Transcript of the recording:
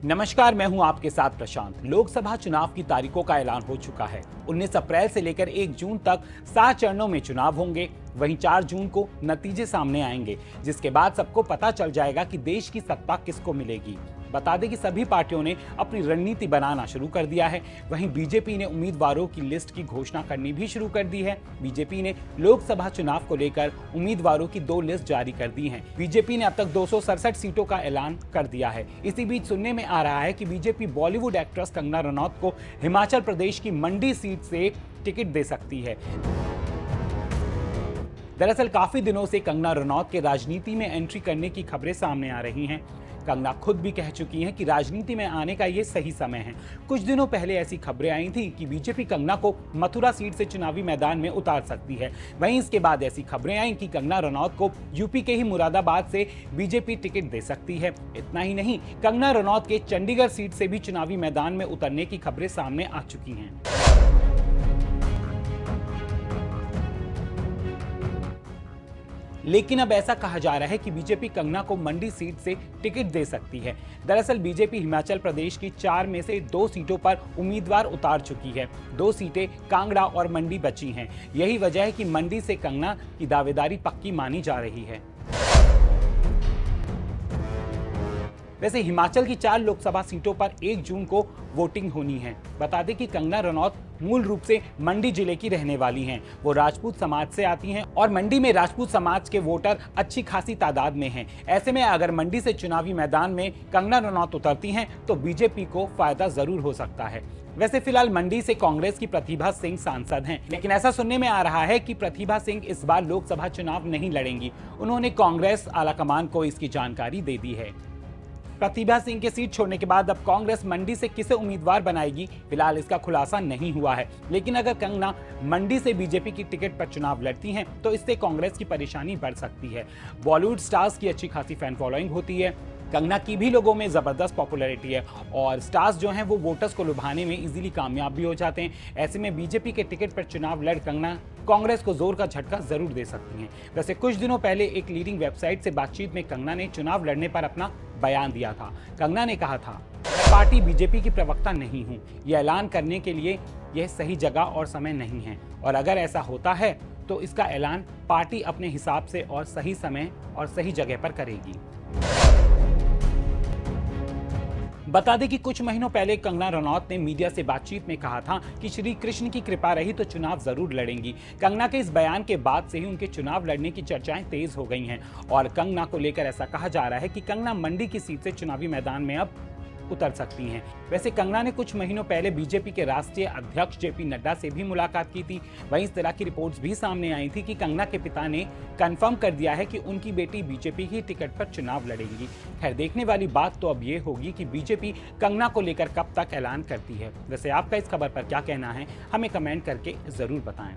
नमस्कार, मैं हूं आपके साथ प्रशांत। लोकसभा चुनाव की तारीखों का ऐलान हो चुका है। 19 अप्रैल से लेकर 1 जून तक 7 चरणों में चुनाव होंगे। वहीं 4 जून को नतीजे सामने आएंगे, जिसके बाद सबको पता चल जाएगा कि देश की सत्ता किसको मिलेगी। बता दें कि सभी पार्टियों ने अपनी रणनीति बनाना शुरू कर दिया है। वहीं बीजेपी ने उम्मीदवारों की लिस्ट की घोषणा करनी भी शुरू कर दी है। बीजेपी ने लोकसभा चुनाव को लेकर उम्मीदवारों की 2 लिस्ट जारी कर दी हैं। बीजेपी ने अब तक 267 सीटों का ऐलान कर दिया है। इसी बीच सुनने में आ रहा है कि बीजेपी बॉलीवुड एक्ट्रेस कंगना रनौत को हिमाचल प्रदेश की मंडी सीट से टिकट दे सकती है। दरअसल काफी दिनों से कंगना रनौत के राजनीति में एंट्री करने की खबरें सामने आ रही हैं। कंगना खुद भी कह चुकी हैं कि राजनीति में आने का ये सही समय है। कुछ दिनों पहले ऐसी खबरें आई थी कि बीजेपी कंगना को मथुरा सीट से चुनावी मैदान में उतार सकती है। वहीं इसके बाद ऐसी खबरें आई कि कंगना रनौत को यूपी के ही मुरादाबाद से बीजेपी टिकट दे सकती है। इतना ही नहीं, कंगना रनौत के चंडीगढ़ सीट से भी चुनावी मैदान में उतरने की खबरें सामने आ चुकी हैं। लेकिन अब ऐसा कहा जा रहा है कि बीजेपी कंगना को मंडी सीट से टिकट दे सकती है। दरअसल बीजेपी हिमाचल प्रदेश की 4 में से 2 सीटों पर उम्मीदवार उतार चुकी है। 2 सीटें कांगड़ा और मंडी बची हैं। यही वजह है कि मंडी से कंगना की दावेदारी पक्की मानी जा रही है। वैसे हिमाचल की 4 लोकसभा सीटों पर 1 जून को वोटिंग होनी है। बता दें कि कंगना रनौत मूल रूप से मंडी जिले की रहने वाली हैं। वो राजपूत समाज से आती हैं और मंडी में राजपूत समाज के वोटर अच्छी खासी तादाद में हैं। ऐसे में अगर मंडी से चुनावी मैदान में कंगना रनौत उतरती हैं तो बीजेपी को फायदा जरूर हो सकता है। वैसे फिलहाल मंडी से कांग्रेस की प्रतिभा सिंह सांसद हैं, लेकिन ऐसा सुनने में आ रहा है कि प्रतिभा सिंह इस बार लोकसभा चुनाव नहीं लड़ेंगी। उन्होंने कांग्रेस आलाकमान को इसकी जानकारी दे दी है। प्रतिभा सिंह के सीट छोड़ने के बाद अब कांग्रेस मंडी से किसे उम्मीदवार बनाएगी, फिलहाल इसका खुलासा नहीं हुआ है। लेकिन अगर कंगना मंडी से बीजेपी की टिकट पर चुनाव लड़ती हैं तो इससे कांग्रेस की परेशानी बढ़ सकती है। बॉलीवुड स्टार्स की अच्छी खासी फैन फॉलोइंग होती है। कंगना की भी लोगों में जबरदस्त पॉपुलैरिटी है और स्टार्स जो हैं वो वोटर्स को लुभाने में इजीली कामयाब भी हो जाते हैं। ऐसे में बीजेपी के टिकट पर चुनाव लड़ कंगना कांग्रेस को जोर का झटका जरूर दे सकती हैं। वैसे कुछ दिनों पहले एक लीडिंग वेबसाइट से बातचीत में कंगना ने चुनाव लड़ने पर अपना बयान दिया था। कंगना ने कहा था, मैं पार्टी बीजेपी की प्रवक्ता नहीं हूं। यह ऐलान करने के लिए यह सही जगह और समय नहीं है, और अगर ऐसा होता है तो इसका ऐलान पार्टी अपने हिसाब से और सही समय और सही जगह पर करेगी। बता दें कि कुछ महीनों पहले कंगना रनौत ने मीडिया से बातचीत में कहा था कि श्री कृष्ण की कृपा रही तो चुनाव जरूर लड़ेंगी। कंगना के इस बयान के बाद से ही उनके चुनाव लड़ने की चर्चाएं तेज हो गई हैं और कंगना को लेकर ऐसा कहा जा रहा है कि कंगना मंडी की सीट से चुनावी मैदान में अब उतर सकती हैं। वैसे कंगना ने कुछ महीनों पहले बीजेपी के राष्ट्रीय अध्यक्ष जेपी नड्डा से भी मुलाकात की थी। वहीं इस तरह की रिपोर्ट्स भी सामने आई थी कि कंगना के पिता ने कंफर्म कर दिया है कि उनकी बेटी बीजेपी की टिकट पर चुनाव लड़ेगी। खैर, देखने वाली बात तो अब ये होगी कि बीजेपी कंगना को लेकर कब तक ऐलान करती है। वैसे आपका इस खबर पर क्या कहना है, हमें कमेंट करके जरूर बताएं।